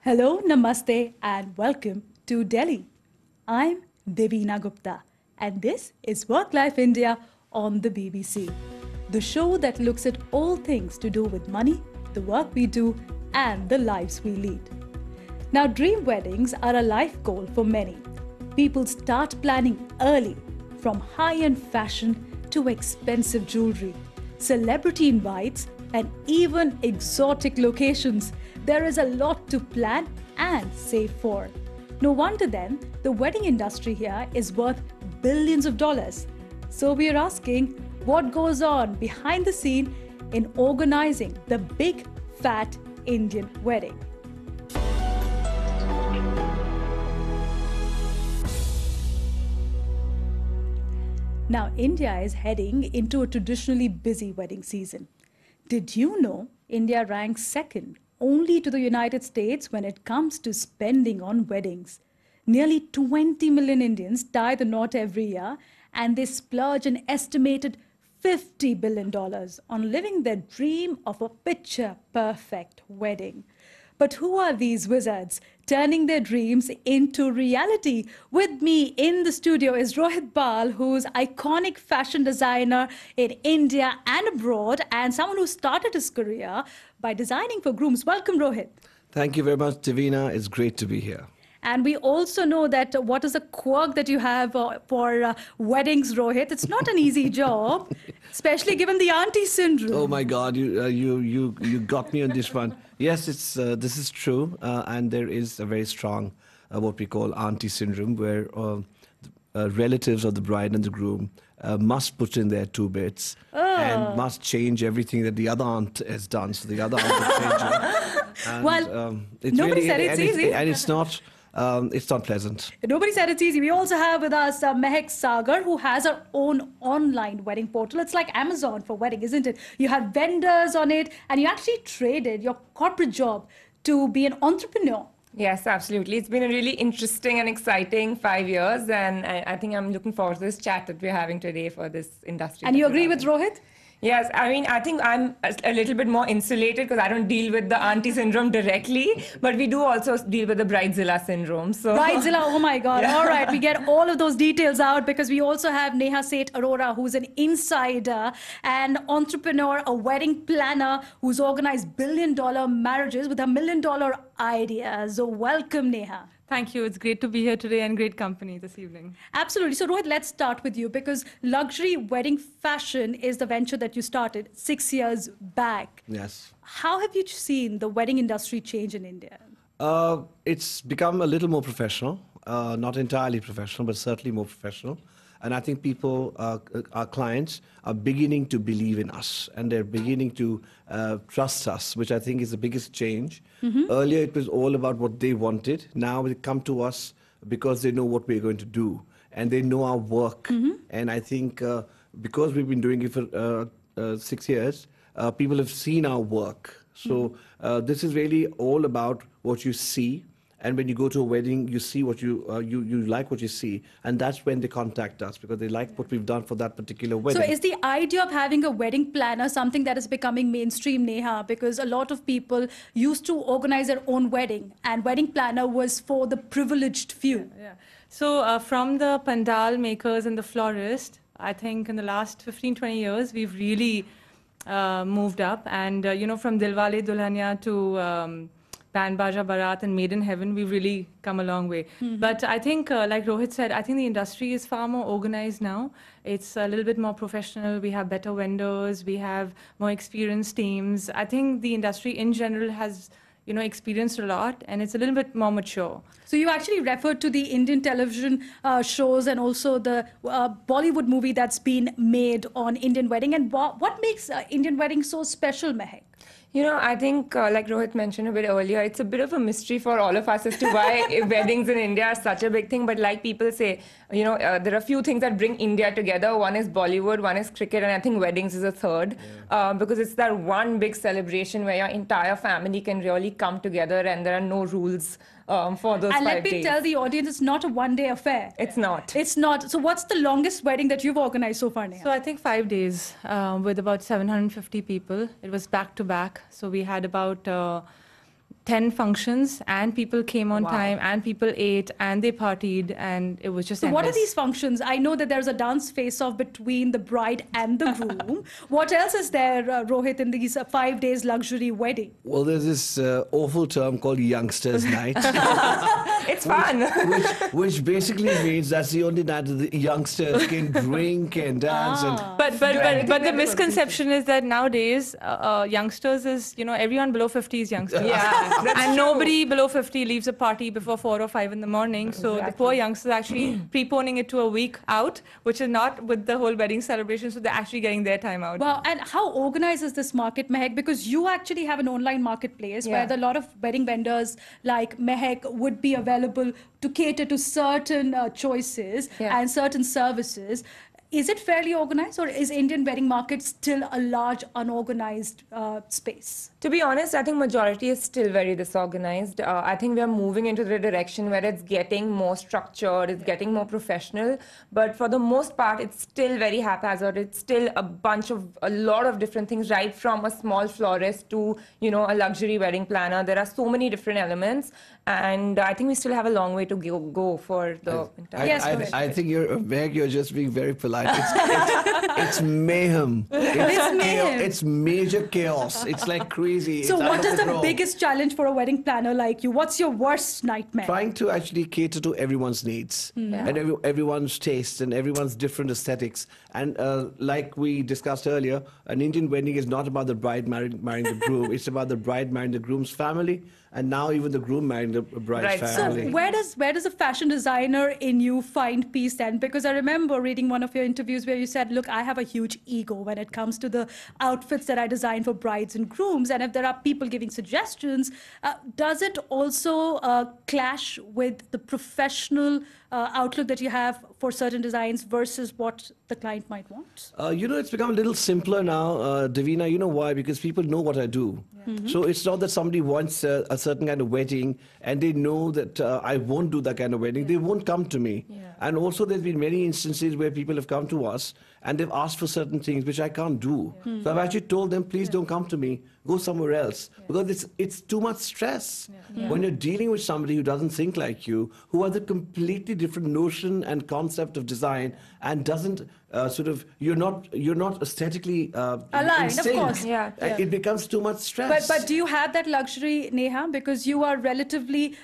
Hello, namaste, and welcome to Delhi. I'm Devina Gupta, and this is Work Life India on the BBC, the show that looks at all things to do with money, the work we do, and the lives we lead. Now, dream weddings are a life goal for many. People start planning early, from high end fashion to expensive jewelry, celebrity invites, and even exotic locations. There is a lot to plan and save for. No wonder then the wedding industry here is worth billions of dollars. So we are asking what goes on behind the scene in organizing the big fat Indian wedding. Now, India is heading into a traditionally busy wedding season. Did you know India ranks second only to the United States when it comes to spending on weddings? Nearly 20 million Indians tie the knot every year, and they splurge an estimated $50 billion on living their dream of a picture-perfect wedding. But who are these wizards turning their dreams into reality? With me in the studio is Rohit Bal, who's iconic fashion designer in India and abroad, and someone who started his career by designing for grooms. Welcome, Rohit. Thank you very much, Davina. It's great to be here. And we also know that what is a quirk that you have for weddings, Rohit. It's not an easy job, especially given the auntie syndrome. Oh my God, you got me on this one. Yes, this is true, and there is a very strong what we call auntie syndrome, where relatives of the bride and the groom must put in their two bits and must change everything that the other aunt has done. So the other aunt will change it. And, well, it's nobody really, said it's easy. And it's not pleasant. Nobody said it's easy. We also have with us Mehak Sagar, who has her own online wedding portal. It's like Amazon for wedding, isn't it? You have vendors on it, and you actually traded your corporate job to be an entrepreneur. Yes, absolutely. It's been a really interesting and exciting 5 years, and I think I'm looking forward to this chat that we're having today for this industry. And you agree with Rohit? Yes, I mean, I think I'm a little bit more insulated because I don't deal with the auntie syndrome directly, but we do also deal with the bridezilla syndrome. So. Bridezilla, oh my God. Yeah. All right, we get all of those details out because we also have Neha Seth Arora, who's an insider, an entrepreneur, a wedding planner who's organized billion-dollar marriages with her million-dollar ideas. So welcome, Neha. Thank you. It's great to be here today and great company this evening. Absolutely. So Rohit, let's start with you because luxury wedding fashion is the venture that you started 6 years back. Yes. How have you seen the wedding industry change in India? It's become a little more professional, not entirely professional, but certainly more professional. And I think people, our clients, are beginning to believe in us, and they're beginning to trust us, which I think is the biggest change. Earlier, it was all about what they wanted. Now they come to us because they know what we're going to do, and they know our work. And I think because we've been doing it for 6 years, people have seen our work. So this is really all about what you see. And when you go to a wedding, you see what you like what you see, and that's when they contact us because they like what we've done for that particular wedding. So is the idea of having a wedding planner something that is becoming mainstream, Neha? Because a lot of people used to organize their own wedding, and wedding planner was for the privileged few. Yeah. So from the pandal makers and the florist, I think in the last 15, 20 years, we've really moved up. And, from Dilwale Dulhania to Band Baja Barat and Made in Heaven, we've really come a long way. But I think, like Rohit said, I think the industry is far more organized now. It's a little bit more professional. We have better vendors. We have more experienced teams. I think the industry in general has, experienced a lot, and it's a little bit more mature. So you actually referred to the Indian television shows and also the Bollywood movie that's been made on Indian wedding. And what makes Indian wedding so special, Mehak? I think, like Rohit mentioned a bit earlier, it's a bit of a mystery for all of us as to why weddings in India are such a big thing. But like people say, there are a few things that bring India together. One is Bollywood, one is cricket, and I think weddings is a third. Because it's that one big celebration where your entire family can really come together and there are no rules for those 5 days. And let me tell the audience, it's not a one-day affair. It's not. It's not. So what's the longest wedding that you've organized so far, Neha? So I think 5 days with about 750 people. It was back to back. So we had about 10 functions, and people came on time, and people ate, and they partied, and it was just So what are endless. these functions? I know that there's a dance face-off between the bride and the groom. What else is there, Rohit, in these 5 days luxury wedding? Well, there's this awful term called youngsters' night, It's fun. which basically means that's the only night that the youngsters can drink and dance and But the misconception is that nowadays youngsters is, everyone below 50 is youngsters. Yeah, that's And true. nobody below 50 leaves a party before 4 or 5 in the morning. So the poor youngsters are actually preponing it to a week out, which is not with the whole wedding celebration. So they're actually getting their time out. Wow, and how organized is this market, Mehak? Because you actually have an online marketplace where a lot of wedding vendors like Mehak would be available to cater to certain choices and certain services. Is it fairly organized, or is Indian wedding market still a large unorganized space? To be honest, I think majority is still very disorganized. I think we are moving into the direction where it's getting more structured, it's getting more professional. But for the most part, it's still very haphazard. It's still a lot of different things, right from a small florist to, a luxury wedding planner. There are so many different elements. And I think we still have a long way to go for the entire. Yes, go ahead. I think you're just being very polite. It's mayhem. It's mayhem. It's major chaos. It's like crazy. So It's out what of is the control. biggest challenge for a wedding planner like you? What's your worst nightmare? Trying to actually cater to everyone's needs and everyone's tastes and everyone's different aesthetics. And like we discussed earlier, an Indian wedding is not about the bride marrying the groom. It's about the bride marrying the groom's family, and now even the groom marrying the bride's Right. So family. where does a fashion designer in you find peace then? Because I remember reading one of your interviews where you said, look, I have a huge ego when it comes to the outfits that I design for brides and grooms. And if there are people giving suggestions, does it also clash with the professional outlook that you have for certain designs versus what the client might want? It's become a little simpler now, Davina. You know why? Because people know what I do. So it's not that somebody wants a certain kind of wedding and they know that I won't do that kind of wedding. They won't come to me. And also there's been many instances where people have come to us and they've asked for certain things which I can't do. So I've actually told them, please don't come to me. Go somewhere else. Because it's too much stress. When you're dealing with somebody who doesn't think like you, who has a completely different notion and concept of design and doesn't you're not aesthetically Aligned, in of sync. course. It becomes too much stress. But do you have that luxury, Neha? Because you are relatively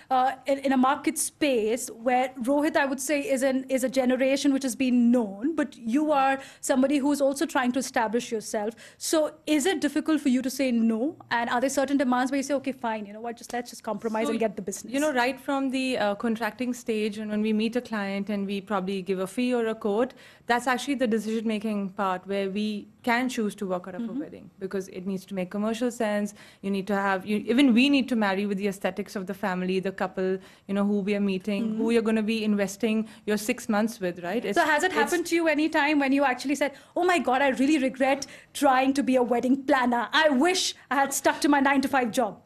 in a market space where Rohit, I would say, is a generation which has been known, but you are somebody who's also trying to establish yourself. So is it difficult for you to say no? And are there certain demands where you say, okay, fine, you know what, let's just compromise and get the business? Right from the contracting stage, and when we meet a client and we probably give a fee or a quote, that's actually the decision-making part where we can choose to work out of a wedding, because it needs to make commercial sense. You need to have, even we need to marry with the aesthetics of the family, the couple, who we are meeting, who you're going to be investing your 6 months with, right? So has it happened to you any time when you actually said, oh my God, I really regret trying to be a wedding planner. I wish I had stuck to my 9-to-5 job.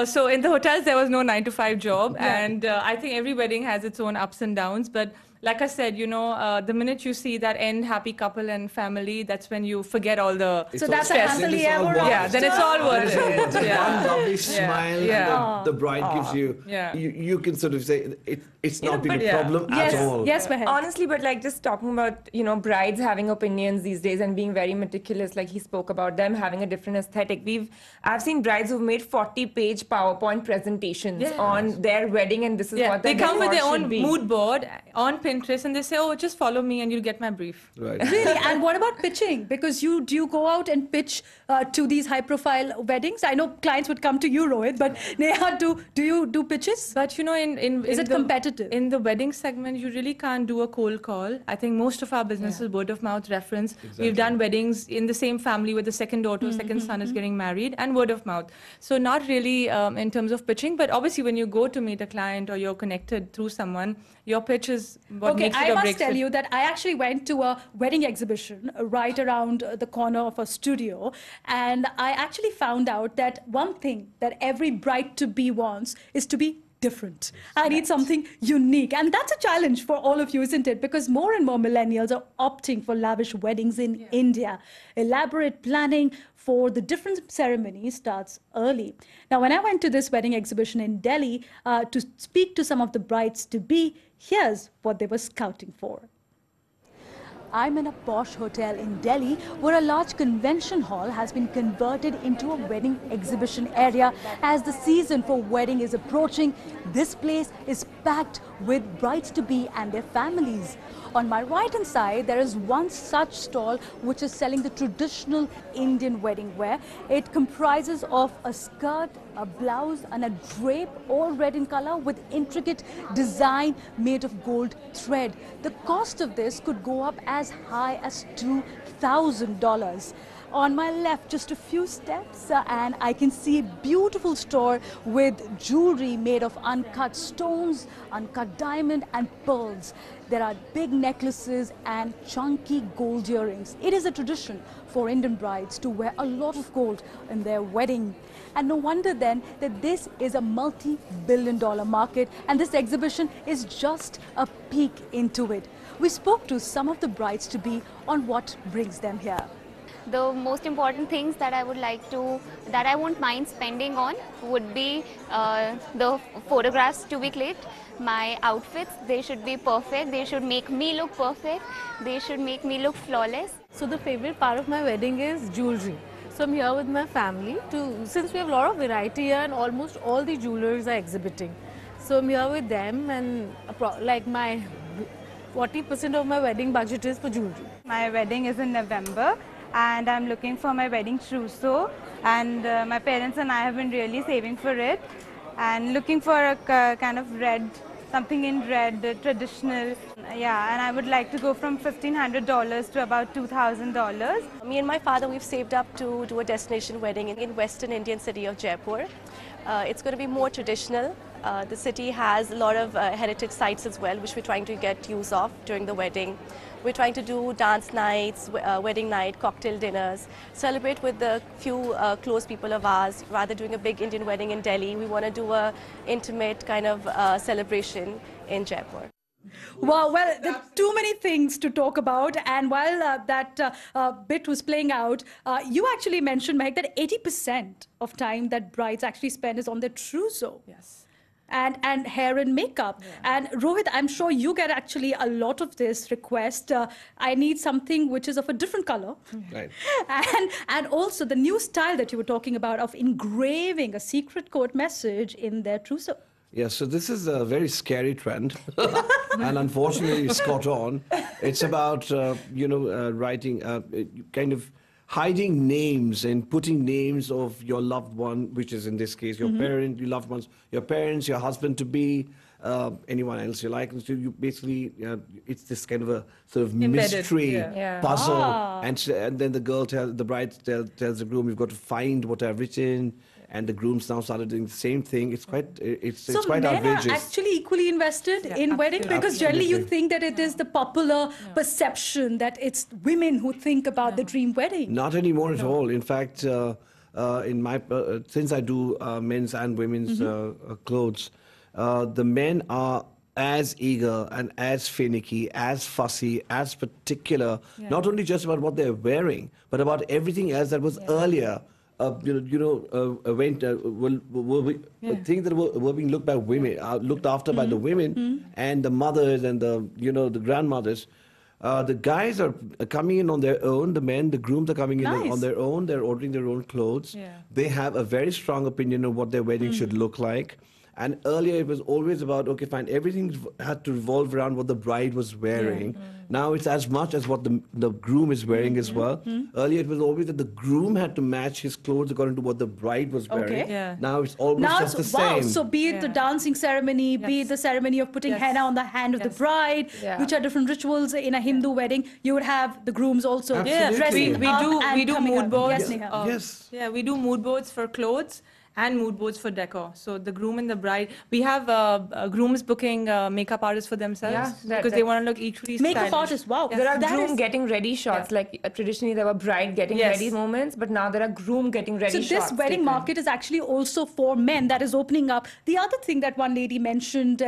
So in the hotels, there was no 9-to-5 job. And I think every wedding has its own ups and downs. But like I said, the minute you see that end happy couple and family, that's when you forget all the So that's a happily ever after. Yeah, then it's all worth it. One lovely smile Yeah. the bride gives you. Yeah. You can sort of say it's not been a but- problem Yes, at all. yes, Mehak. Honestly, but like just talking about, brides having opinions these days and being very meticulous, like he spoke about them having a different aesthetic. I've seen brides who've made 40-page PowerPoint presentations on their wedding, and this is what they their come with their decor should own be. mood board on Pinterest, and they say, oh, just follow me and you'll get my brief. Right. Really? And what about pitching? Because do you go out and pitch to these high-profile weddings? I know clients would come to you, Rohit, but Neha, do you do pitches? But Is it competitive? In the wedding segment, you really can't do a cold call. I think most of our business is word of mouth reference. We've done weddings in the same family where the second daughter, second son is getting married, and word of mouth. So not really in terms of pitching, but obviously when you go to meet a client or you're connected through someone, your pitch is what makes it I or must breaks tell it. you that I actually went to a wedding exhibition right around the corner of a studio, and I actually found out that one thing that every bride-to-be wants is to be different. I need something unique. And that's a challenge for all of you, isn't it? Because more and more millennials are opting for lavish weddings in India. Elaborate planning for the different ceremonies starts early. Now, when I went to this wedding exhibition in Delhi to speak to some of the brides-to-be, here's what they were scouting for. I'm in a posh hotel in Delhi where a large convention hall has been converted into a wedding exhibition area. As the season for wedding is approaching, this place is packed with brides-to-be and their families. On my right-hand side, there is one such stall which is selling the traditional Indian wedding wear. It comprises of a skirt, a blouse and a drape, all red in color with intricate design made of gold thread. The cost of this could go up as high as $2,000. On my left, just a few steps, and I can see a beautiful store with jewelry made of uncut stones, uncut diamond and pearls. There are big necklaces and chunky gold earrings. It is a tradition for Indian brides to wear a lot of gold in their wedding. And no wonder then that this is a multi-billion-dollar market, and this exhibition is just a peek into it. We spoke to some of the brides-to-be on what brings them here. The most important things that I won't mind spending on would be the photographs to be clicked, my outfits, they should be perfect, they should make me look perfect, they should make me look flawless. So the favorite part of my wedding is jewelry. So I'm here with my family since we have a lot of variety here and almost all the jewelers are exhibiting. So I'm here with them, and like my 40% of my wedding budget is for jewelry. My wedding is in November and I'm looking for my wedding trousseau, and my parents and I have been really saving for it and looking for a kind of red, something in red, traditional. Yeah, and I would like to go from $1,500 to about $2,000. Me and my father, we've saved up to do a destination wedding in Western Indian city of Jaipur. It's going to be more traditional. The city has a lot of heritage sites as well, which we're trying to get use of during the wedding. We're trying to do dance nights, wedding night, cocktail dinners, celebrate with the few close people of ours. Rather doing a big Indian wedding in Delhi, we want to do a intimate kind of celebration in Jaipur. Wow, well, there are too many things to talk about. And while that bit was playing out, you actually mentioned, Mehak, that 80% of time that brides actually spend is on their trousseau. Yes. And hair and makeup. Yeah. And Rohit, I'm sure you get actually a lot of this request. I need something which is of a different color. Right. And also the new style that you were talking about of engraving a secret code message in their trousseau. Yeah, so this is a very scary trend, and unfortunately it's caught on. It's about, writing, kind of hiding names and putting names of your loved one, which is in this case your parent, your loved ones, your parents, your husband-to-be, anyone else you like. So you basically, it's this kind of a sort of mystery puzzle. And then the bride tells the groom, you've got to find what I've written. And the grooms now started doing the same thing. It's quite, it's quite outrageous. So men are actually equally invested in weddings, because generally you think that it is the popular perception that it's women who think about the dream wedding. Not anymore at all. In fact, in my since I do men's and women's clothes, the men are as eager and as finicky, as fussy, as particular, not only just about what they're wearing, but about everything else that was earlier. Things that were being looked by women, looked after by the women and the mothers and the grandmothers. The guys are coming in on their own. The men, the grooms are coming in on their own. They're ordering their own clothes. Yeah. They have a very strong opinion of what their wedding should look like. And earlier it was always about, okay, fine, everything had to revolve around what the bride was wearing. Now it's as much as what the groom is wearing as well. Earlier it was always that the groom had to match his clothes according to what the bride was wearing. Now it's almost just the same. So be it the dancing ceremony, be it the ceremony of putting henna on the hand of the bride, which are different rituals in a Hindu wedding. You would have the grooms also dressing we do mood boards. Yes, Yeah, we do mood boards for clothes. and mood boards for decor. So the groom and the bride, we have grooms booking makeup artists for themselves Yeah, because they want to look equally Makeup stylish. artists, wow. There are That groom is- getting ready shots. Like traditionally, there were bride getting Yes. ready moments, but now there are groom getting ready So shots. this wedding taken. market is actually also for men that is opening up. The other thing that one lady mentioned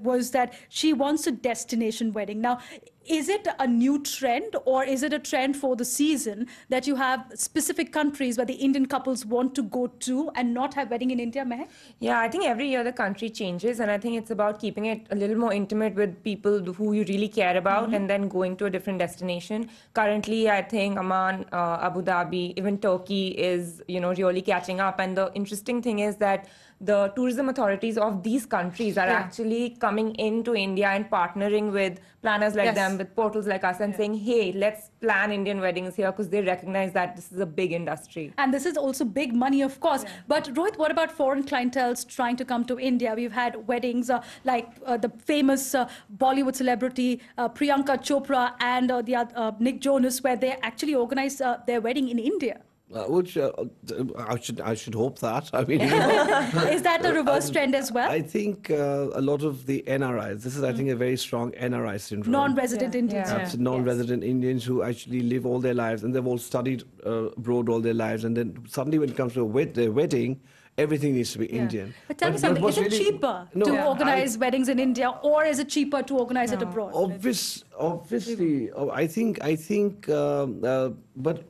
was that she wants a destination wedding. Now, is it a new trend or is it a trend for the season that you have specific countries where the Indian couples want to go to and not have wedding in India, Mehak? Yeah, I think every year the country changes, and I think it's about keeping it a little more intimate with people who you really care about, and then going to a different destination. Currently, I think Amman, Abu Dhabi, even Turkey is really catching up. And the interesting thing is that the tourism authorities of these countries are actually coming into India and partnering with planners like them, with portals like us, and saying, hey, let's plan Indian weddings here, because they recognize that this is a big industry. And this is also big money, of course. But Rohit, what about foreign clientels trying to come to India? We've had weddings like the famous Bollywood celebrity Priyanka Chopra and Nick Jonas, where they actually organize their wedding in India. Which I should hope that. I mean, Is that a reverse trend as well? I think a lot of the NRIs. This is, I think, a very strong NRI syndrome. Non-resident Indians. Non-resident Indians who actually live all their lives, and they've all studied abroad all their lives, and then suddenly when it comes to their wedding, everything needs to be Indian. But tell me something, is it cheaper to organize weddings in India, or is it cheaper to organize it abroad? Obviously, I think, but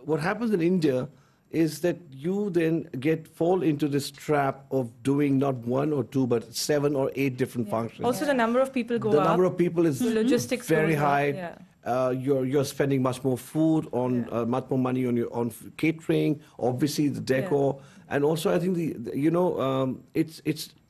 what happens in India is that you then fall into this trap of doing not one or two, but 7 or 8 different functions. Also, the number of people go up. The number of people is Logistics very goes up, high. You're spending much more food on much more money on catering, obviously the decor, and also I think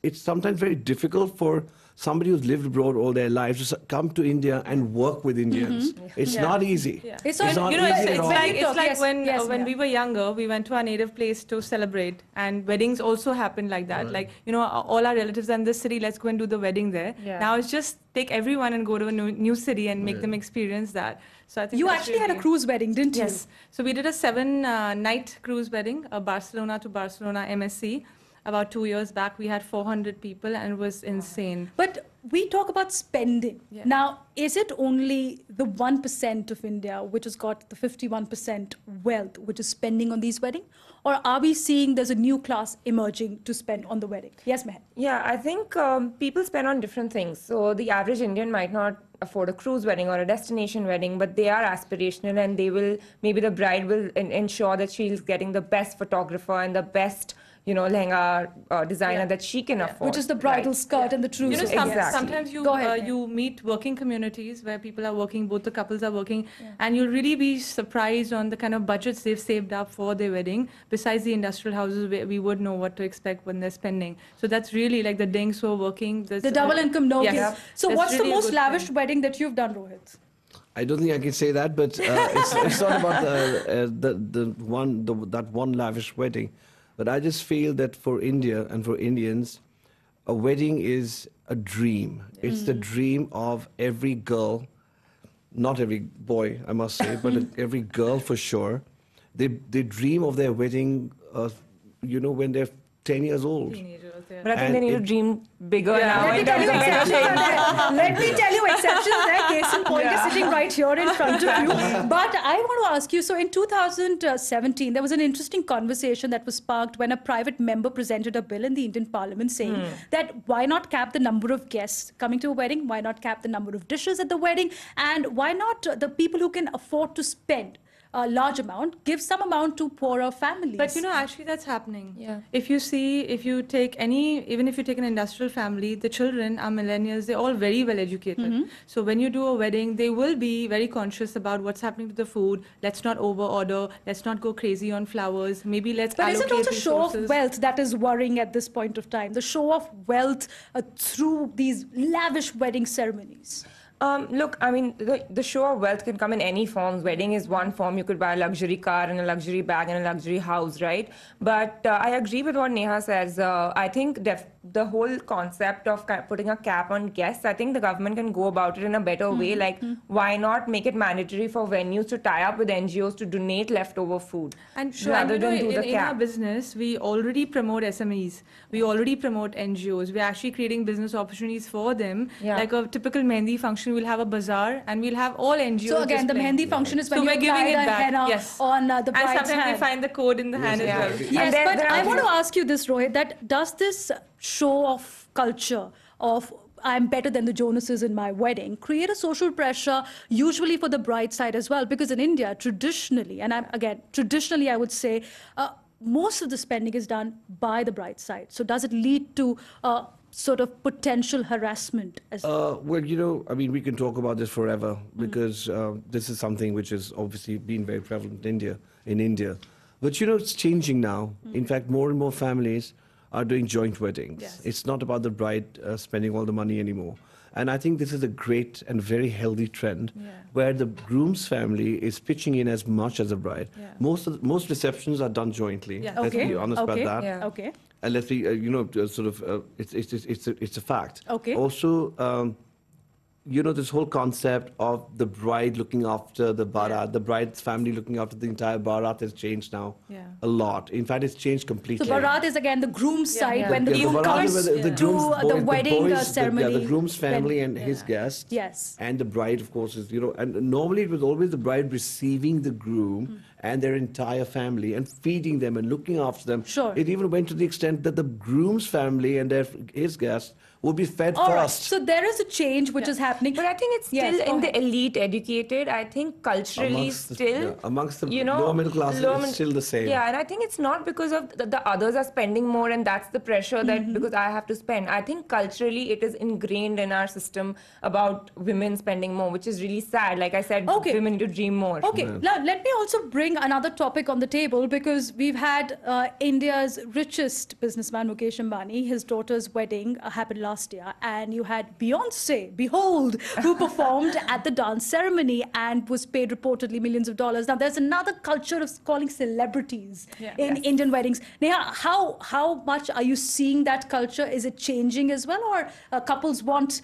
it's sometimes very difficult for somebody who's lived abroad all their lives to come to India and work with Indians. It's not easy. It's not not- easy at It's all. like when Yes, when yeah. we were younger, we went to our native place to celebrate, and weddings also happened like that. Like, all our relatives are in this city, let's go and do the wedding there. Yeah. Now it's just take everyone and go to a new city and make them experience that. So I think You that's actually had a really- cruise wedding, didn't you? Yes. So we did a 7-night cruise wedding, Barcelona to Barcelona MSC. About 2 years back, we had 400 people, and it was insane. But we talk about spending. Yeah. Now, is it only the 1% of India which has got the 51% wealth which is spending on these weddings? Or are we seeing there's a new class emerging to spend on the wedding? Yes, Meher. Yeah, I think people spend on different things. So the average Indian might not afford a cruise wedding or a destination wedding, but they are aspirational, and maybe the bride will ensure that she's getting the best photographer and the best lehenga designer that she can afford. Which is the bridal Right. skirt and the trousers. Exactly. Sometimes Go ahead. you meet working communities where people are working, both the couples are working, and you'll really be surprised on the kind of budgets they've saved up for their wedding. Besides the industrial houses, where we would know what to expect when they're spending. So that's really like the dings who are working. The double income, no Yes. kids. So That's what's the really a most good lavish thing. wedding that you've done, Rohit? I don't think I can say that, but it's not about that one lavish wedding. But I just feel that for India and for Indians, a wedding is a dream. It's the dream of every girl, not every boy, I must say, but every girl for sure. They dream of their wedding, when they're 10 years old. But I think And they need to it- dream bigger now. Let me in tell you terms of exceptions are wedding. there. Let me tell you exceptions there. Case in point is sitting right here in front of you. But I want to ask you, so in 2017, there was an interesting conversation that was sparked when a private member presented a bill in the Indian Parliament saying that why not cap the number of guests coming to a wedding? Why not cap the number of dishes at the wedding? And why not the people who can afford to spend a large amount, give some amount to poorer families? But actually that's happening. Yeah. If you take even if you take an industrial family, the children are millennials, they're all very well educated. So when you do a wedding, they will be very conscious about what's happening to the food. Let's not over order. Let's not go crazy on flowers. Maybe let's But is it allocate also show of resources. wealth that is worrying at this point of time? The show of wealth through these lavish wedding ceremonies. Look, I mean, the show of wealth can come in any forms. Wedding is one form. You could buy a luxury car and a luxury bag and a luxury house, right? But I agree with what Neha says. I think the whole concept of putting a cap on guests, I think the government can go about it in a better way. Like, why not make it mandatory for venues to tie up with NGOs to donate leftover food? And rather than do the in our cap. business, we already promote SMEs. We already promote NGOs. We're actually creating business opportunities for them. Yeah. Like a typical Mehndi function, we'll have a bazaar and we'll have all NGOs. So again, the displaying. Mehndi function is when So you we're giving apply it the back. henna Yes. on the And bride's sometimes hand. we find the code in the hand as well. Yes, And but there I are- want to ask you this, Rohit, that does this show of culture of I'm better than the Jonases in my wedding create a social pressure usually for the bride side as well? Because in India, traditionally, and traditionally I would say, most of the spending is done by the bride side. So does it lead to sort of potential harassment as Well, you know, I mean, we can talk about this forever because this is something which has obviously been very prevalent in India. But, you know, it's changing now. In fact, more and more families are doing joint weddings. Yes. It's not about the bride spending all the money anymore. And I think this is a great and very healthy trend where the groom's family is pitching in as much as the bride. Yeah. Most receptions are done jointly. Yeah. Let's Okay. be honest about Okay. that. Yeah. Okay. And let's be, you know, sort of, it's a fact. Okay. Also, you know, this whole concept of the bride looking after the barat, the bride's family looking after the entire barat has changed now a lot. In fact, it's changed completely. So Bharat is again the groom's side when the Yeah, groom Bharat comes is to where the groom's the boy- wedding boys, ceremony. the groom's family when- and his guests. Yes. And the bride, of course, is, you know, and normally it was always the bride receiving the groom and their entire family and feeding them and looking after them. Sure. It even went to the extent that the groom's family and his guests would be fed All right. first. So there is a change which is happening. But I think it's Yes, still go in the ahead. elite educated. I think culturally Amongst the you know, lower middle classes, lower it's still the same. Yeah, and I think it's not because of the others are spending more and that's the pressure that because I have to spend. I think culturally it is ingrained in our system about women spending more, which is really sad. Like I said, Okay. women need to dream more. Okay, now let me also bring another topic on the table because we've had India's richest businessman, Mukesh Ambani, his daughter's wedding happened last year, and you had Beyonce, behold, who performed at the dance ceremony and was paid reportedly millions of dollars. Now, there's another culture of calling celebrities in Indian weddings. Neha, how much are you seeing that culture? Is it changing as well, or couples want?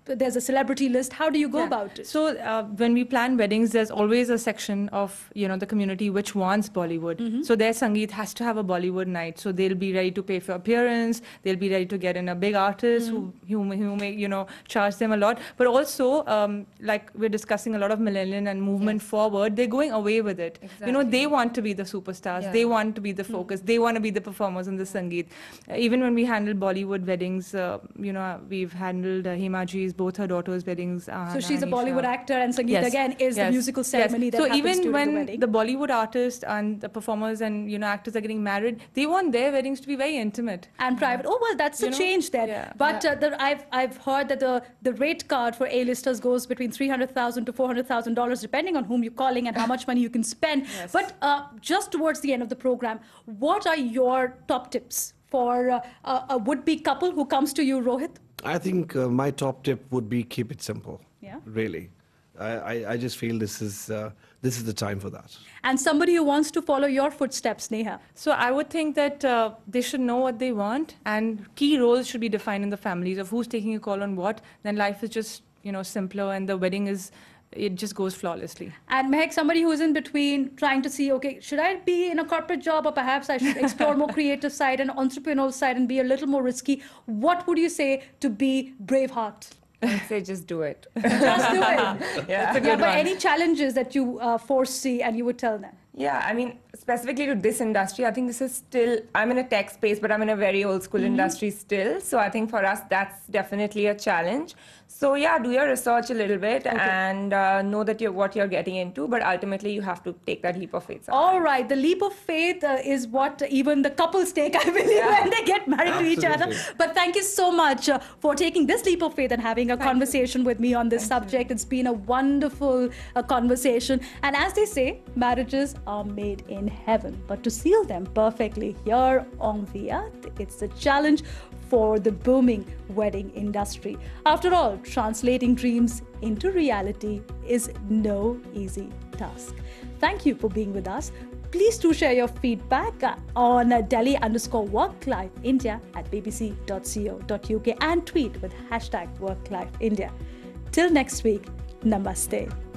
There's a celebrity list. How do you go about it? So when we plan weddings, there's always a section of, you know, the community which wants Bollywood. So their Sangeet has to have a Bollywood night. So they'll be ready to pay for appearance. They'll be ready to get in a big artist who may, you know, charge them a lot. But also, like we're discussing a lot of millennial and movement forward, they're going away with it. You know, they want to be the superstars. Yeah. They want to be the focus. They want to be the performers in the Sangeet. Even when we handle Bollywood weddings, you know, we've handled Himaji's, both her daughters' weddings. So she's a Anisha. Bollywood actor, and Sangeet Yes, again is the yes, musical ceremony yes. that so happens even during when the wedding. the Bollywood artists and the performers and, you know, actors are getting married, they want their weddings to be very intimate. And private. Oh well, that's You a know? change there. Yeah. But I've heard that the rate card for A-listers goes between $300,000 to $400,000 depending on whom you're calling and how much money you can spend. Yes. But just towards the end of the program, what are your top tips for a would-be couple who comes to you, Rohit? I think my top tip would be keep it simple. Yeah. Really. I just feel this is the time for that. And somebody who wants to follow your footsteps, Neha. So I would think that they should know what they want, and key roles should be defined in the families of who's taking a call on what. Then life is just, you know, simpler, and the wedding it just goes flawlessly. And Mehak, somebody who is in between trying to see, okay, should I be in a corporate job or perhaps I should explore more creative side and entrepreneurial side and be a little more risky? What would you say to be Braveheart? I'd say just do it. Just do it. Yeah. But any challenges that you foresee and you would tell them? Yeah, I mean, specifically to this industry, I think this is still, I'm in a tech space, but I'm in a very old school industry still. So I think for us, that's definitely a challenge. So yeah, do your research a little bit and know that what you're getting into, but ultimately you have to take that leap of faith. All right, the leap of faith is what even the couples take, I believe, when they get married to each other. Absolutely. But thank you so much for taking this leap of faith and having a conversation with me on this subject. It's been a wonderful conversation. And as they say, marriages are made in heaven, but to seal them perfectly here on the earth, it's a challenge for the booming wedding industry. After all, translating dreams into reality is no easy task. Thank you for being with us. Please do share your feedback on Delhi_WorkLifeIndia at bbc.co.uk and tweet with #WorkLifeIndia. Till next week, namaste.